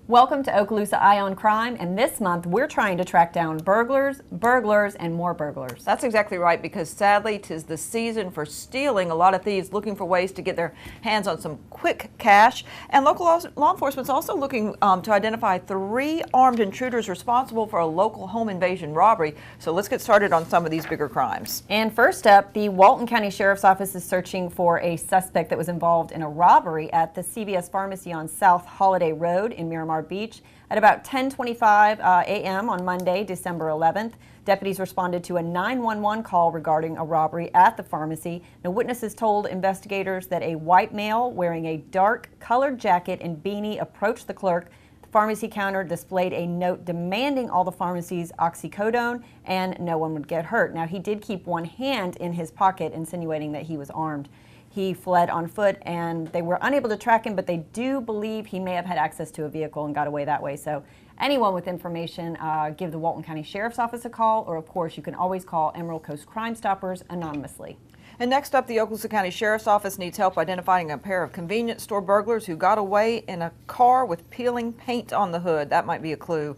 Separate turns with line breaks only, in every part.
Welcome to Okaloosa Eye on Crime, and this month we're trying to track down burglars, and more burglars.
That's exactly right, because sadly 'tis the season for stealing. A lot of thieves looking for ways to get their hands on some quick cash, and local law enforcement's also looking to identify 3 armed intruders responsible for a local home invasion robbery. So let's get started on some of these bigger crimes.
And first up, the Walton County Sheriff's Office is searching for a suspect that was involved in a robbery at the CVS Pharmacy on South Holiday Road in Miramar Beach at about 10:25 a.m. on Monday, December 11th. Deputies responded to a 911 call regarding a robbery at the pharmacy. Now, witnesses told investigators that a white male wearing a dark colored jacket and beanie approached the clerk. The pharmacy counter displayed a note demanding all the pharmacy's oxycodone and no one would get hurt. Now, he did keep one hand in his pocket, insinuating that he was armed. He fled on foot, and they were unable to track him, but they do believe he may have had access to a vehicle and got away that way. So anyone with information, give the Walton County Sheriff's Office a call, or of course you can always call Emerald Coast Crime Stoppers anonymously.
And next up, the Okaloosa County Sheriff's Office needs help identifying a pair of convenience store burglars who got away in a car with peeling paint on the hood. That might be a clue.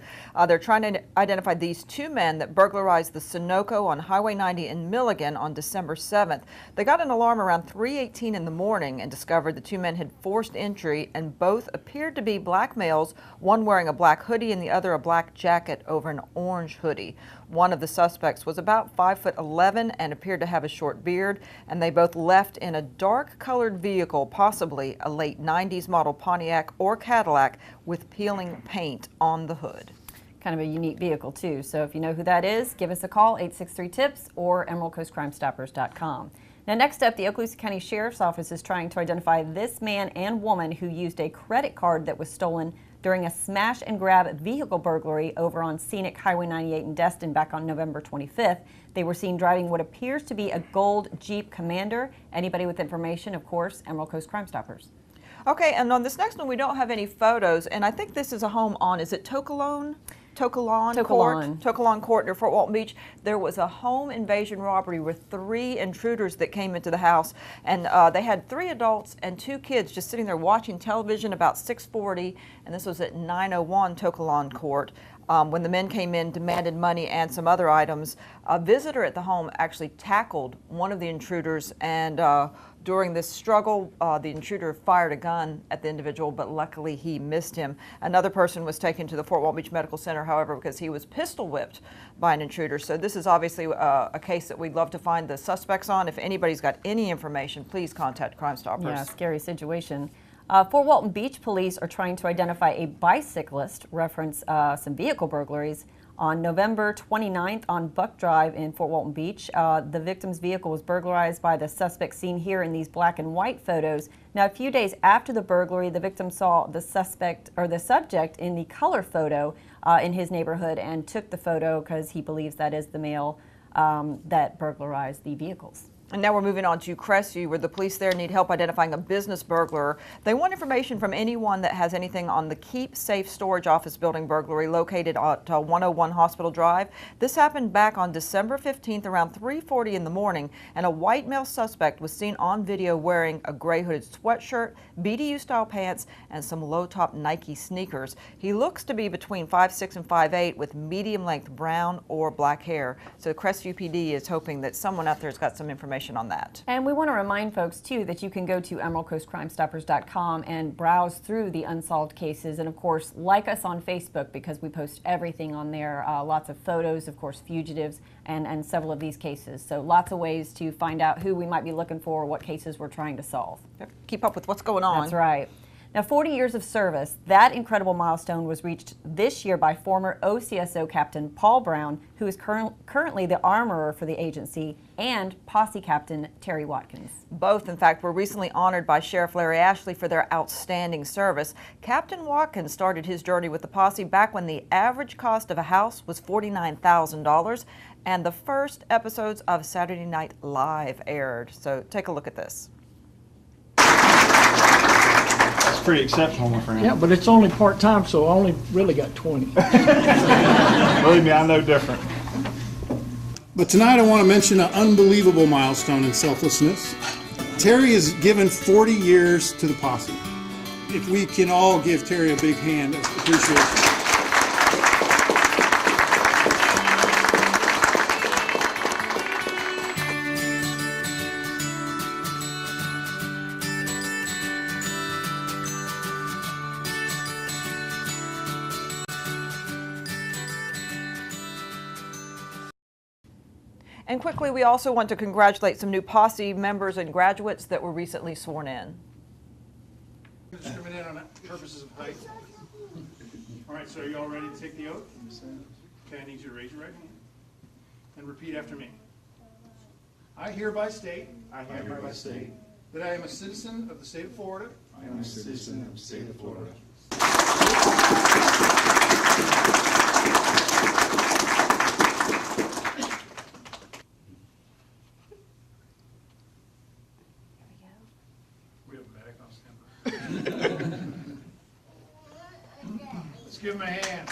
They're trying to identify these 2 men that burglarized the Sunoco on Highway 90 in Milligan on December 7th. They got an alarm around 3:18 in the morning and discovered the 2 men had forced entry, and both appeared to be black males, one wearing a black hoodie and the other a black jacket over an orange hoodie. One of the suspects was about 5'11" and appeared to have a short beard, and they both left in a dark-colored vehicle, possibly a late 90s model Pontiac or Cadillac, with peeling paint on the hood.
Kind of a unique vehicle, too. So if you know who that is, give us a call, 863-TIPS or EmeraldCoastCrimeStoppers.com. Now, next up, the Okaloosa County Sheriff's Office is trying to identify this man and woman who used a credit card that was stolen during a smash and grab vehicle burglary over on Scenic Highway 98 in Destin back on November 25th. They were seen driving what appears to be a gold Jeep Commander. Anybody with information, of course, Emerald Coast Crime Stoppers.
Okay, and on this next one, we don't have any photos, and I think this is a home on, is it Tokalon Court near Fort Walton Beach. There was a home invasion robbery with 3 intruders that came into the house, and they had 3 adults and 2 kids just sitting there watching television about 6:40, and this was at 901 Tokalon Court. When the men came in, demanded money and some other items, a visitor at the home actually tackled one of the intruders, and during this struggle, the intruder fired a gun at the individual, but luckily he missed him. Another person was taken to the Fort Walton Beach Medical Center, however, because he was pistol whipped by an intruder. So this is obviously a case that we'd love to find the suspects on. If anybody's got any information, please contact Crime Stoppers.
Yeah, scary situation. Fort Walton Beach police are trying to identify a bicyclist, reference some vehicle burglaries. On November 29th on Buck Drive in Fort Walton Beach, the victim's vehicle was burglarized by the suspect seen here in these black and white photos. Now, a few days after the burglary, the victim saw the subject in the color photo in his neighborhood and took the photo because he believes that is the male that burglarized the vehicles.
And now we're moving on to Crestview, where the police there need help identifying a business burglar. They want information from anyone that has anything on the Keep Safe Storage Office building burglary located at 101 Hospital Drive. This happened back on December 15th around 3:40 in the morning, and a white male suspect was seen on video wearing a gray hooded sweatshirt, BDU-style pants, and some low-top Nike sneakers. He looks to be between 5'6" and 5'8" with medium-length brown or black hair. So Crestview PD is hoping that someone out there has got some information on that.
And we want to remind folks too that you can go to EmeraldCoastCrimeStoppers.com and browse through the unsolved cases, and of course like us on Facebook because we post everything on there, lots of photos, of course fugitives, and several of these cases. So lots of ways to find out who we might be looking for, what cases we're trying to solve.
Keep up with what's going on.
That's right. Now, 40 years of service, that incredible milestone was reached this year by former OCSO Captain Paul Brown, who is currently the armorer for the agency, and Posse Captain Terry Watkins.
Both, in fact, were recently honored by Sheriff Larry Ashley for their outstanding service. Captain Watkins started his journey with the Posse back when the average cost of a house was $49,000, and the first episodes of Saturday Night Live aired. So take a look at this.
That's pretty exceptional, my friend.
Yeah, but it's only part-time, so I only really got 20.
Believe me, I know different.
But tonight I want to mention an unbelievable milestone in selflessness. Terry has given 40 years to the Posse. if we can all give Terry a big hand, I appreciate it.
And quickly, we also want to congratulate some new posse members and graduates that were recently sworn in.
Discriminate on purposes of height. All right, so are you all ready to take the oath? Okay, I need you to raise your right hand and repeat after me. I hereby state that I am a citizen of the state of Florida.
I am a citizen of the state of Florida.
We have a medic on standby. Let's give him a hand.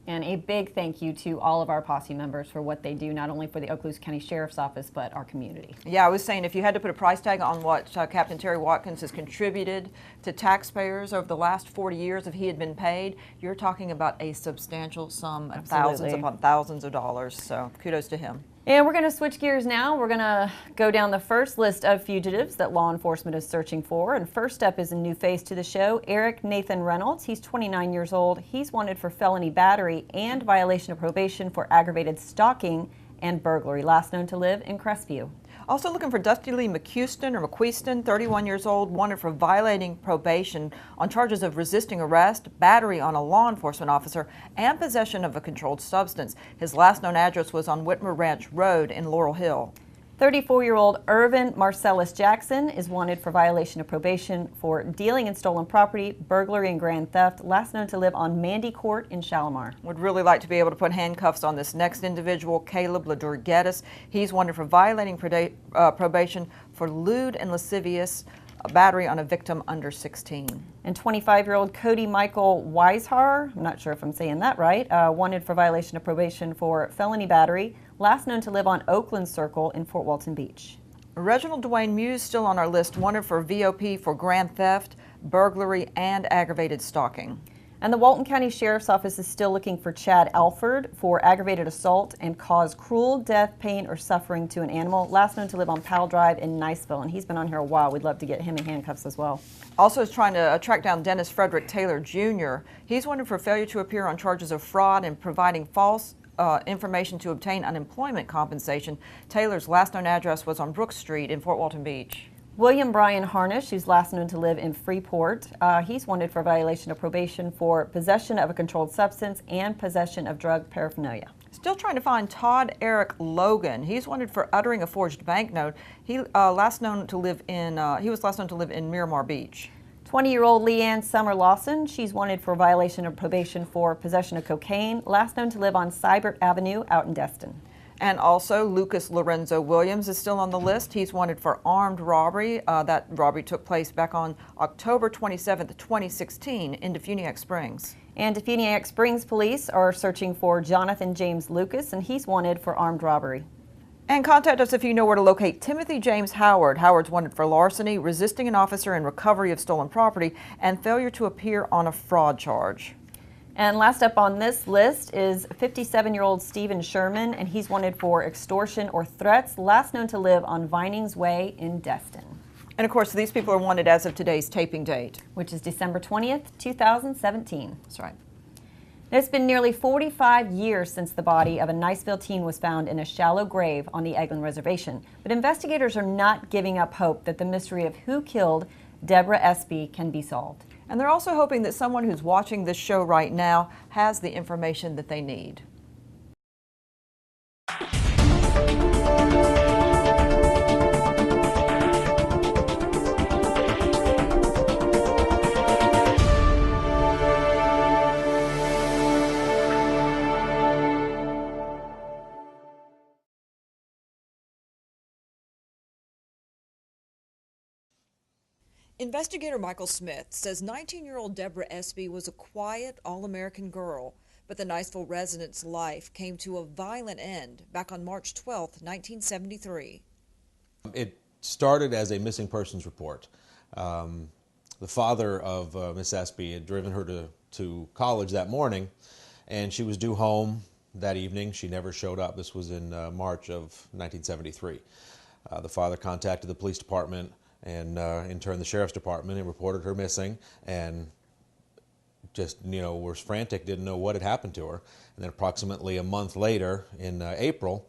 And a big thank you to all of our posse members for what they do, not only for the Okaloosa County Sheriff's Office, but our community.
Yeah, I was saying if you had to put a price tag on what Captain Terry Watkins has contributed to taxpayers over the last 40 years, if he had been paid, you're talking about a substantial sum of thousands
Absolutely.
upon thousands of dollars. So kudos to him.
And we're going to switch gears now. We're going to go down the first list of fugitives that law enforcement is searching for. And first up is a new face to the show, Eric Nathan Reynolds. He's 29 years old. He's wanted for felony battery and violation of probation for aggravated stalking and burglary, last known to live in Crestview.
Also looking for Dusty Lee McQuiston, 31 years old, wanted for violating probation on charges of resisting arrest, battery on a law enforcement officer, and possession of a controlled substance. His last known address was on Whitmer Ranch Road in Laurel Hill. 34-year-old Irvin Marcellus Jackson is wanted for violation of probation for dealing in stolen property, burglary, and grand theft, last known to live on Mandy Court in Shalimar. Would really like to be able to put handcuffs on this next individual, Caleb Ladurgettis. He's wanted for violating probation for lewd and lascivious battery on a victim under 16.
And 25-year-old Cody Michael Weishar, I'm not sure if I'm saying that right, wanted for violation of probation for felony battery, last known to live on Oakland Circle in Fort Walton Beach.
Reginald Dwayne Muse, still on our list, wanted for VOP for grand theft, burglary, and aggravated stalking.
And the Walton County Sheriff's Office is still looking for Chad Alford for aggravated assault and cause cruel death, pain, or suffering to an animal, last known to live on Powell Drive in Niceville. And he's been on here a while. We'd love to get him in handcuffs as well.
Also is trying to track down Dennis Frederick Taylor Jr. He's wanted for failure to appear on charges of fraud and providing false information to obtain unemployment compensation. Taylor's last known address was on Brook Street in Fort Walton Beach.
William Brian Harnish, who's last known to live in Freeport, he's wanted for violation of probation for possession of a controlled substance and possession of drug paraphernalia.
Still trying to find Todd Eric Logan. He's wanted for uttering a forged banknote. He was last known to live in Miramar Beach.
20-year-old Leanne Summer Lawson, she's wanted for violation of probation for possession of cocaine, last known to live on Cybert Avenue out in Destin.
And also, Lucas Lorenzo Williams is still on the list. He's wanted for armed robbery. That robbery took place back on October 27th, 2016 in Defuniak Springs.
And Defuniak Springs police are searching for Jonathan James Lucas, and he's wanted for armed robbery.
And contact us if you know where to locate Timothy James Howard. Howard's wanted for larceny, resisting an officer in recovery of stolen property, and failure to appear on a fraud charge.
And last up on this list is 57-year-old Stephen Sherman, and he's wanted for extortion or threats, last known to live on Vinings Way in Destin.
And of course, these people are wanted as of today's taping date,
which is December 20th, 2017.
That's right.
It's been nearly 45 years since the body of a Niceville teen was found in a shallow grave on the Eglin Reservation. But investigators are not giving up hope that the mystery of who killed Deborah Espy can be solved.
And they're also hoping that someone who's watching this show right now has the information that they need. Investigator Michael Smith says 19-year-old Deborah Espy was a quiet, all-American girl, but the Niceville resident's life came to a violent end back on March 12, 1973.
It started as a missing persons report. The father of Miss Espy had driven her to college that morning, and she was due home that evening. She never showed up. This was in March of 1973. The father contacted the police department and in turn the sheriff's department and reported her missing, and just, was frantic, didn't know what had happened to her. And then approximately a month later, in April,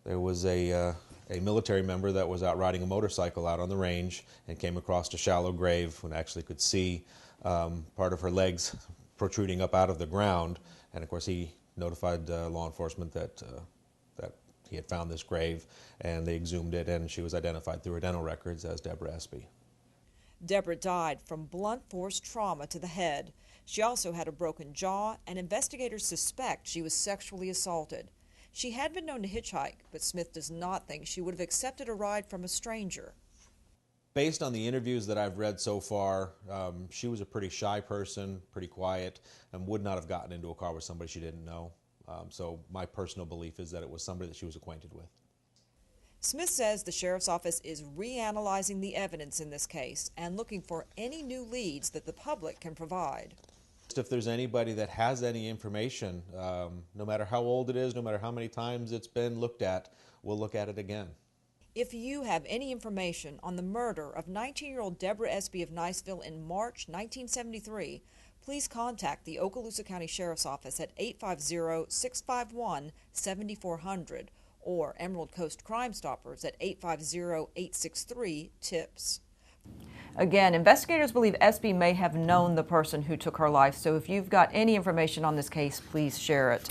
there was a military member that was out riding a motorcycle out on the range and came across a shallow grave and actually could see part of her legs protruding up out of the ground. And of course he notified law enforcement that he had found this grave, and they exhumed it, and she was identified through her dental records as Deborah Espy.
Deborah died from blunt force trauma to the head. She also had a broken jaw, and investigators suspect she was sexually assaulted. She had been known to hitchhike, but Smith does not think she would have accepted a ride from a stranger.
Based on the interviews that I've read so far, she was a pretty shy person, pretty quiet, and would not have gotten into a car with somebody she didn't know. So my personal belief is that it was somebody that she was acquainted with.
Smith says the sheriff's office is reanalyzing the evidence in this case and looking for any new leads that the public can provide.
If there's anybody that has any information, no matter how old it is, no matter how many times it's been looked at, we'll look at it again.
If you have any information on the murder of 19-year-old Deborah Espy of Niceville in March 1973, please contact the Okaloosa County Sheriff's Office at 850-651-7400 or Emerald Coast Crime Stoppers at 850-863-TIPS. Again, investigators believe Espy may have known the person who took her life, so if you've got any information on this case, please share it.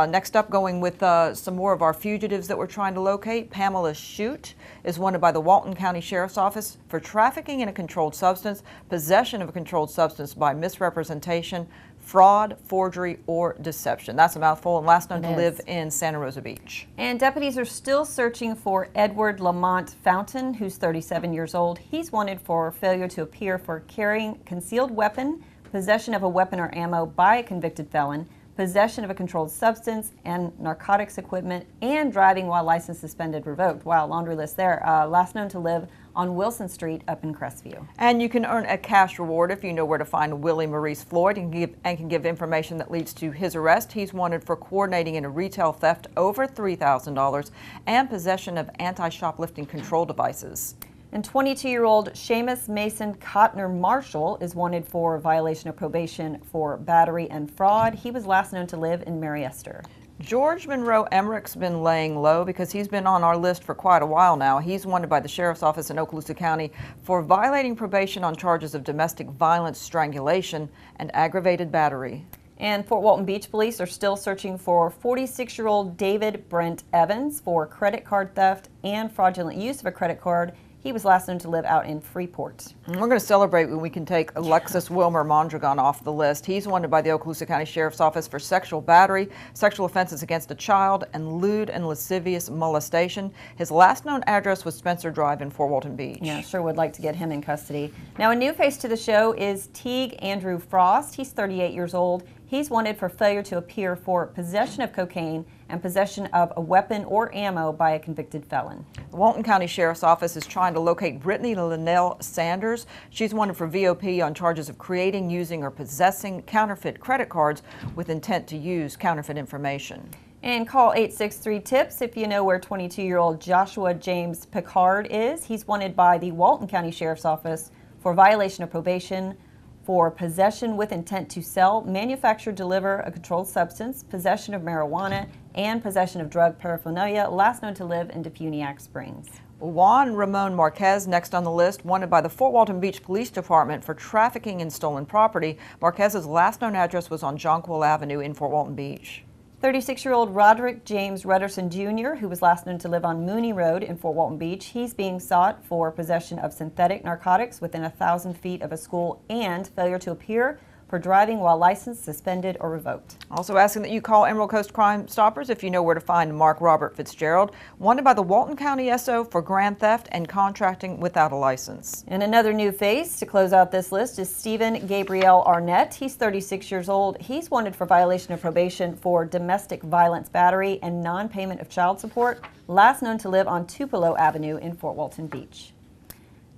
Next up, going with some more of our fugitives that we're trying to locate, Pamela Shute is wanted by the Walton County Sheriff's Office for trafficking in a controlled substance, possession of a controlled substance by misrepresentation, fraud, forgery, or deception. That's a mouthful, and last known to live in Santa Rosa Beach.
And deputies are still searching for Edward Lamont Fountain, who's 37 years old. He's wanted for failure to appear for carrying concealed weapon, possession of a weapon or ammo by a convicted felon, possession of a controlled substance and narcotics equipment, and driving while license suspended revoked. Wow, laundry list there. Last known to live on Wilson Street up in Crestview.
And you can earn a cash reward if you know where to find Willie Maurice Floyd and can give information that leads to his arrest. He's wanted for coordinating in a retail theft over $3,000 and possession of anti-shoplifting control devices.
And 22-year-old Seamus Mason Cotner Marshall is wanted for violation of probation for battery and fraud. He was last known to live in Mariester.
George Monroe Emmerich's been laying low because he's been on our list for quite a while now. He's wanted by the Sheriff's Office in Okaloosa County for violating probation on charges of domestic violence, strangulation, and aggravated battery.
And Fort Walton Beach Police are still searching for 46-year-old David Brent Evans for credit card theft and fraudulent use of a credit card. He was last known to live out in Freeport.
And we're going to celebrate when we can take Alexis Wilmer Mondragon off the list. He's wanted by the Okaloosa County Sheriff's Office for sexual battery, sexual offenses against a child, and lewd and lascivious molestation. His last known address was Spencer Drive in Fort Walton Beach.
Yeah, sure would like to get him in custody. Now, a new face to the show is Teague Andrew Frost. He's 38 years old. He's wanted for failure to appear for possession of cocaine and possession of a weapon or ammo by a convicted felon.
The Walton County Sheriff's Office is trying to locate Brittany Linnell Sanders. She's wanted for VOP on charges of creating, using, or possessing counterfeit credit cards with intent to use counterfeit information.
And call 863-TIPS if you know where 22-year-old Joshua James Picard is. He's wanted by the Walton County Sheriff's Office for violation of probation, for possession with intent to sell, manufacture, deliver a controlled substance, possession of marijuana, and possession of drug paraphernalia, last known to live in Depuniac Springs.
Juan Ramon Marquez, next on the list, wanted by the Fort Walton Beach Police Department for trafficking in stolen property. Marquez's last known address was on Jonquil Avenue in Fort Walton Beach.
36-year-old Roderick James Rudderson Jr., who was last known to live on Mooney Road in Fort Walton Beach, he's being sought for possession of synthetic narcotics within 1,000 feet of a school and failure to appear for driving while licensed, suspended, or revoked.
Also asking that you call Emerald Coast Crime Stoppers if you know where to find Mark Robert Fitzgerald, wanted by the Walton County SO for grand theft and contracting without a license.
And another new face to close out this list is Stephen Gabriel Arnett. He's 36 years old. He's wanted for violation of probation for domestic violence battery and non-payment of child support, last known to live on Tupelo Avenue in Fort Walton Beach.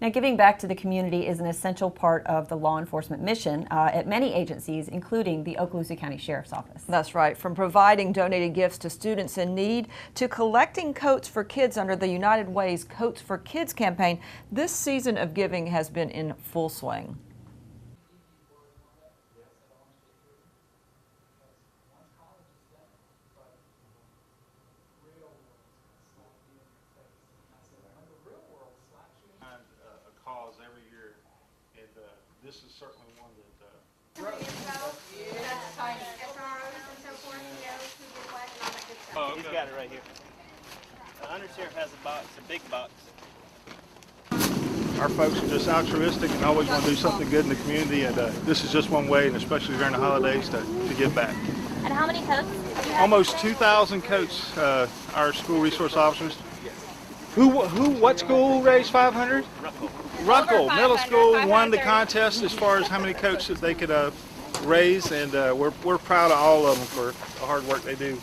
Now, giving back to the community is an essential part of the law enforcement mission at many agencies, including the Okaloosa County Sheriff's Office.
That's right. From providing donated gifts to students in need to collecting coats for kids under the United Way's Coats for Kids campaign, this season of giving has been in full swing.
A cause every year, and this is certainly one that
He's got it right here. The undersheriff has a box, a big box.
our folks are just altruistic and always want to do something good in the community, and this is just one way, and especially during the holidays, to give back.
And how many coats?
Almost 2,000 coats, our school resource officers. What school raised 500? Ruckle Middle School won the contest as far as how many coats that they could raise, and we're proud of all of them for the hard work they do.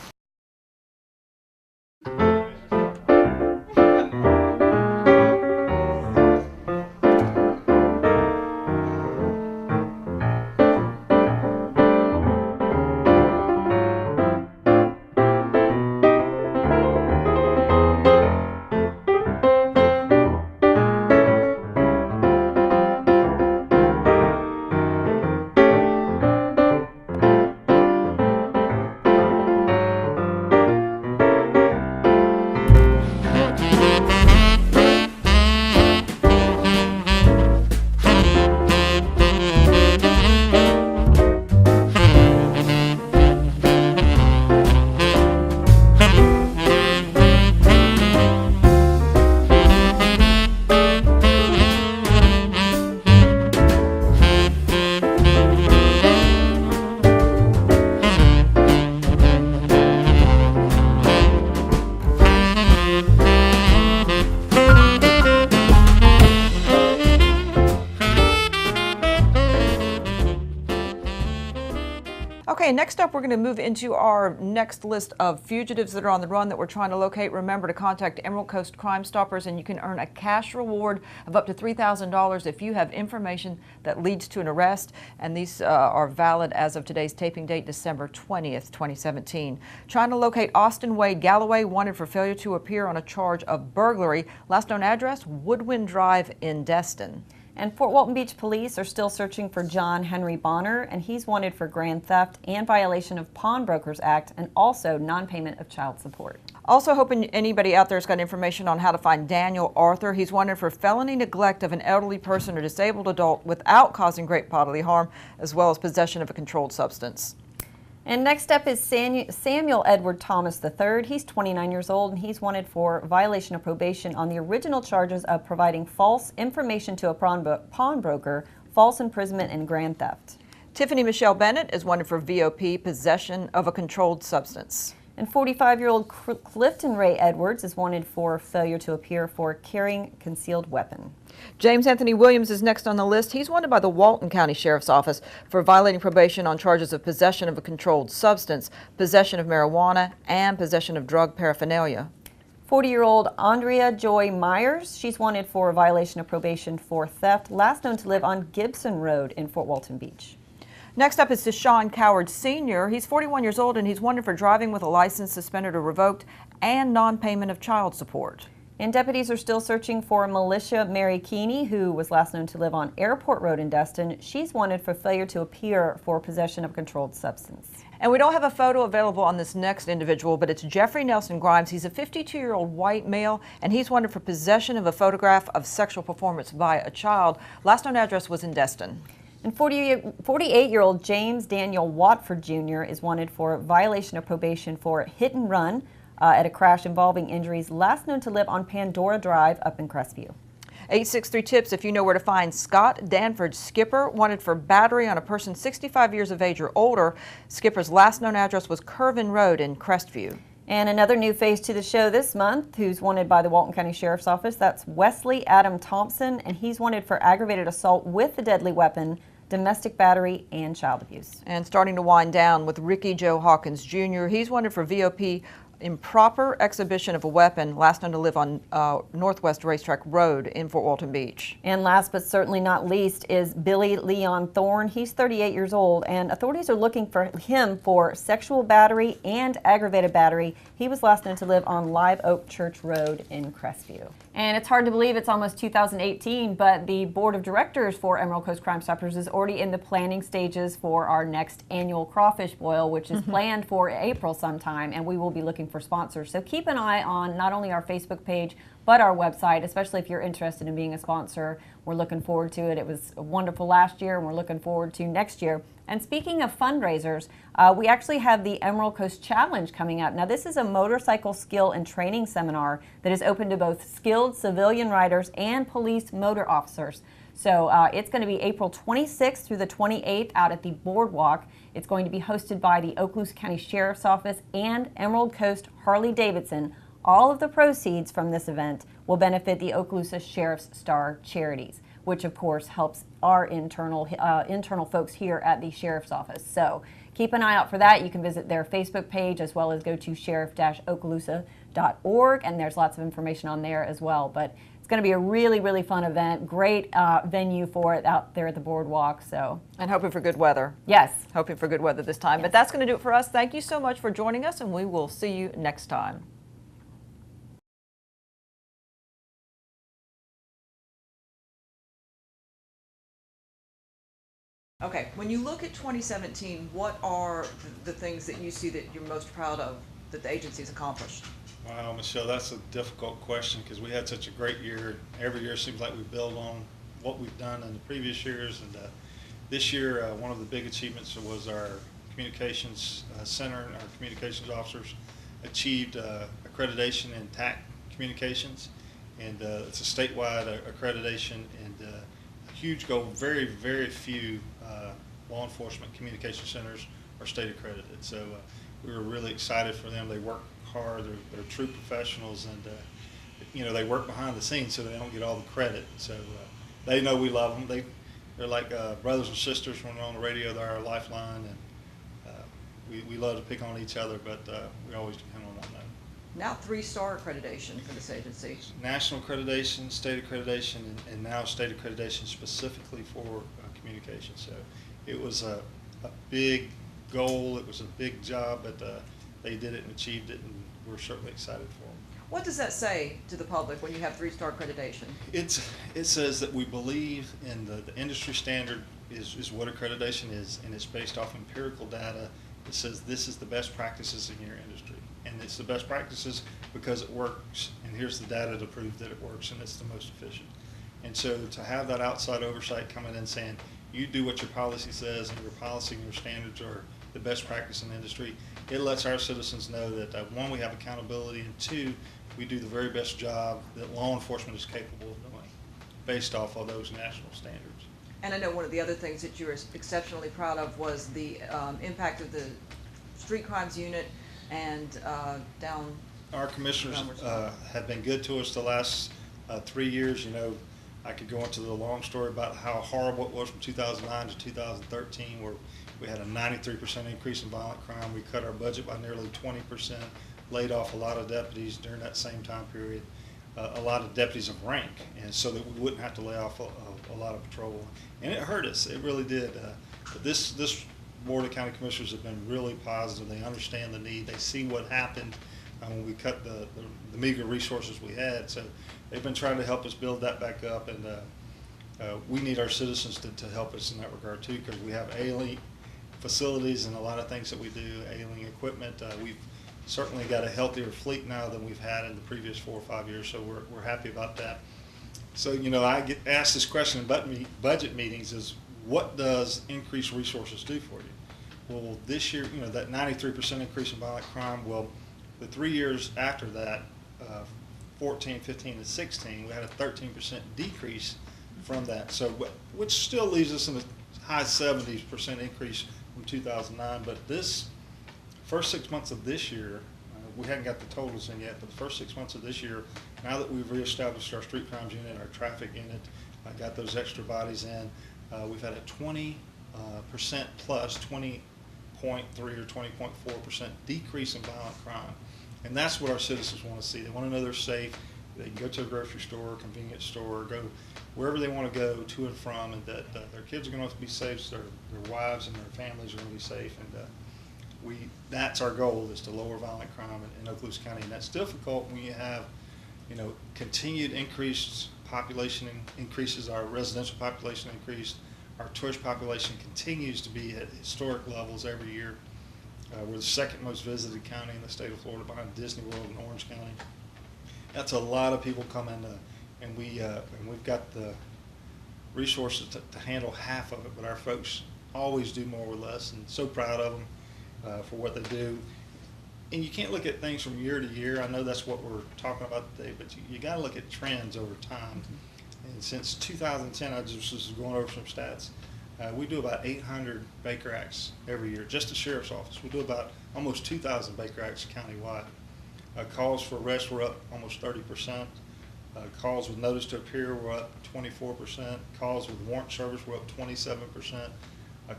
Okay, next up we're going to move into our next list of fugitives that are on the run that we're trying to locate. Remember to contact Emerald Coast Crime Stoppers and you can earn a cash reward of up to $3,000 if you have information that leads to an arrest, and these are valid as of today's taping date, December 20th, 2017. Trying to locate Austin Wade Galloway, wanted for failure to appear on a charge of burglary. Last known address, Woodwind Drive in Destin.
And Fort Walton Beach police are still searching for John Henry Bonner, and he's wanted for grand theft and violation of Pawnbrokers Act and also non-payment of child support.
Also hoping anybody out there's got information on how to find Daniel Arthur. He's wanted for felony neglect of an elderly person or disabled adult without causing great bodily harm, as well as possession of a controlled substance.
And next up is Samuel Edward Thomas III. He's 29 years old, and he's wanted for violation of probation on the original charges of providing false information to a pawnbroker, false imprisonment, and grand theft.
Tiffany Michelle Bennett is wanted for VOP, possession of a controlled substance.
And 45-year-old Clifton Ray Edwards is wanted for failure to appear for carrying concealed weapon.
James Anthony Williams is next on the list. He's wanted by the Walton County Sheriff's Office for violating probation on charges of possession of a controlled substance, possession of marijuana, and possession of drug paraphernalia.
40-year-old Andrea Joy Myers, she's wanted for violation of probation for theft, last known to live on Gibson Road in Fort Walton Beach.
Next up is Deshaun Coward Sr. He's 41 years old and he's wanted for driving with a license suspended or revoked and non-payment of child support.
And deputies are still searching for Militia Mary Keeney, who was last known to live on Airport Road in Destin. She's wanted for failure to appear for possession of a controlled substance.
And we don't have a photo available on this next individual, but it's Jeffrey Nelson Grimes. He's a 52-year-old white male, and he's wanted for possession of a photograph of sexual performance by a child. Last known address was in Destin.
And 48-year-old James Daniel Watford Jr. is wanted for violation of probation for hit and run at a crash involving injuries, last known to live on Pandora Drive up in Crestview.
863 tips if you know where to find Scott Danford Skipper, wanted for battery on a person 65 years of age or older. Skipper's last known address was Curvin Road in Crestview.
And another new face to the show this month who's wanted by the Walton County Sheriff's Office, that's Wesley Adam Thompson, and he's wanted for aggravated assault with a deadly weapon, domestic battery, and child abuse.
And starting to wind down with Ricky Joe Hawkins Jr., he's wanted for VOP improper exhibition of a weapon, last known to live on Northwest Racetrack Road in Fort Walton Beach.
And last but certainly not least is Billy Leon Thorne. He's 38 years old, and authorities are looking for him for sexual battery and aggravated battery. He was last known to live on Live Oak Church Road in Crestview. And it's hard to believe it's almost 2018, but the board of directors for Emerald Coast Crime Stoppers is already in the planning stages for our next annual crawfish boil, which is planned for April sometime, and we will be looking for sponsors. So keep an eye on not only our Facebook page, but our website, especially if you're interested in being a sponsor. We're looking forward to it. It was wonderful last year, and we're looking forward to next year. And speaking of fundraisers, we actually have the Emerald Coast Challenge coming up. Now, this is a motorcycle skill and training seminar that is open to both skilled civilian riders and police motor officers. So it's going to be April 26th through the 28th out at the Boardwalk. It's going to be hosted by the Okaloosa County Sheriff's Office and Emerald Coast Harley-Davidson. All of the proceeds from this event will benefit the Okaloosa Sheriff's Star Charities, which of course helps our internal folks here at the Sheriff's Office. So keep an eye out for that. You can visit their Facebook page as well as go to sheriff-okaloosa.org, and there's lots of information on there as well. But it's going to be a really, really fun event. Great venue for it out there at the Boardwalk. So,
and hoping for good weather.
Yes.
Hoping for good weather this time. Yes. But that's going to do it for us. Thank you so much for joining us, and we will see you next time. Okay, when you look at 2017, what are the things that you see that you're most proud of that the agency's accomplished?
Wow, Michelle, that's a difficult question because we had such a great year. Every year seems like we build on what we've done in the previous years. And this year, one of the big achievements was our communications center and our communications officers achieved accreditation in TAC communications. And it's a statewide accreditation and a huge goal. Very, very few law enforcement communication centers are state accredited. So we were really excited for them. They work hard. They're true professionals, and you know, they work behind the scenes so they don't get all the credit. So they know we love them. They're like brothers and sisters when we're on the radio. They're our lifeline, and we love to pick on each other, but we always depend on one another.
Now 3-star accreditation for this agency.
National accreditation, state accreditation, and now state accreditation specifically for communication. So it was a big goal. It was a big job, but they did it and achieved it, and we're certainly excited for them.
What does that say to the public when you have 3-star accreditation?
It says that we believe in the industry standard is what accreditation is, and it's based off empirical data. It says this is the best practices in your industry. And it's the best practices because it works, and here's the data to prove that it works, and it's the most efficient. And so to have that outside oversight coming in saying, you do what your policy says, and your policy and your standards are the best practice in the industry, it lets our citizens know that one, we have accountability, and two, we do the very best job that law enforcement is capable of doing based off of those national standards.
And I know one of the other things that you were exceptionally proud of was the impact of the street crimes unit and down.
Our commissioners have been good to us the last 3 years. You know, I could go into the long story about how horrible it was from 2009 to 2013, where we had a 93% increase in violent crime. We cut our budget by nearly 20%, laid off a lot of deputies during that same time period, a lot of deputies of rank, and so that we wouldn't have to lay off a lot of patrol. And it hurt us. It really did. But this Board of County Commissioners have been really positive. They understand the need. They see what happened when we cut the meager resources we had. So they've been trying to help us build that back up, and we need our citizens to help us in that regard too, because we have ailing facilities and a lot of things that we do, ailing equipment. We've certainly got a healthier fleet now than we've had in the previous 4 or 5 years, so we're happy about that. So, you know, I get asked this question in budget meetings is, what does increased resources do for you? Well, this year, you know, that 93% increase in violent crime, well, the 3 years after that, 14, 15, and 16, we had a 13% decrease from that. So, which still leaves us in the high 70% increase from 2009. But this first 6 months of this year, we haven't got the totals in yet, but the first 6 months of this year, now that we've reestablished our street crimes unit, our traffic unit, got those extra bodies in, we've had a 20% plus 20.3 or 20.4% decrease in violent crime. And that's what our citizens want to see. They want to know they're safe. They can go to a grocery store, convenience store, go wherever they want to go to and from, and that their kids are going to be safe, their wives and their families are going to be safe. And that's our goal, is to lower violent crime in Okaloosa County. And that's difficult when you have, continued increased population increases, our residential population increased, our tourist population continues to be at historic levels every year. We're the second most visited county in the state of Florida, behind Disney World and Orange County. That's a lot of people coming, and we've got the resources to handle half of it, but our folks always do more with less, and so proud of them for what they do. And you can't look at things from year to year. I know that's what we're talking about today, but you got to look at trends over time. And since 2010, I just was going over some stats. We do about 800 Baker Acts every year, just the sheriff's office. We do about almost 2,000 Baker Acts countywide. Calls for arrest were up almost 30%. Calls with notice to appear were up 24%. Calls with warrant service were up 27%.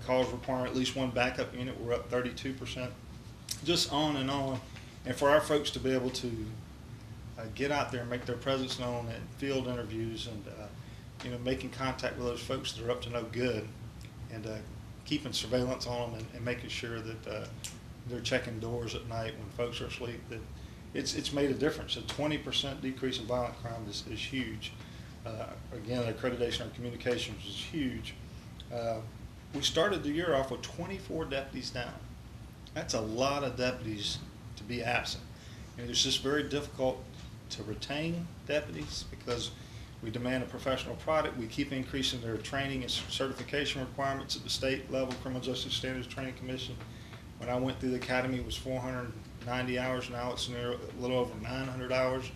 Calls requiring at least one backup unit were up 32%. Just on and on. And for our folks to be able to get out there and make their presence known at field interviews and making contact with those folks that are up to no good, and keeping surveillance on them and making sure that they're checking doors at night when folks are asleep, that it's made a difference. A 20% decrease in violent crime is huge. Again, accreditation of communications is huge. We started the year off with 24 deputies down. That's a lot of deputies to be absent. And it's just very difficult to retain deputies because we demand a professional product. We keep increasing their training and certification requirements at the state level. Criminal Justice Standards Training Commission, when I went through the academy, it was 490 hours. Now it's near a little over 900 hours.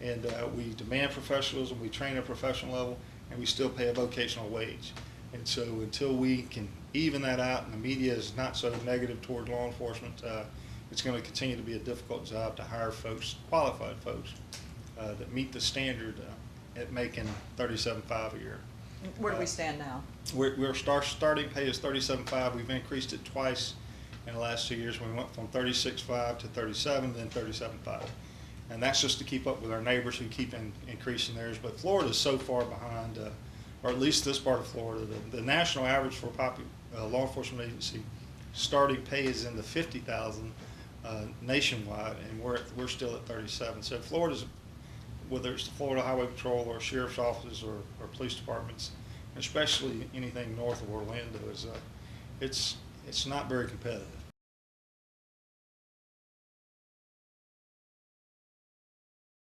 And we demand professionalism, we train at a professional level, and we still pay a vocational wage. And so until we can even that out and the media is not so negative toward law enforcement, it's going to continue to be a difficult job to hire folks, qualified folks, that meet the standard at making $37.5 a year.
Where do we stand now?
We're starting pay is $37.5. We've increased it twice in the last 2 years. We went from $36.5 to $37, then $37.5. And that's just to keep up with our neighbors who keep increasing theirs. But Florida is so far behind, or at least this part of Florida. The national average for a law enforcement agency starting pay is in the $50,000 nationwide, and we're still at 37. So Florida's, whether it's the Florida Highway Patrol or sheriff's offices or police departments, especially anything north of Orlando, is it's not very competitive.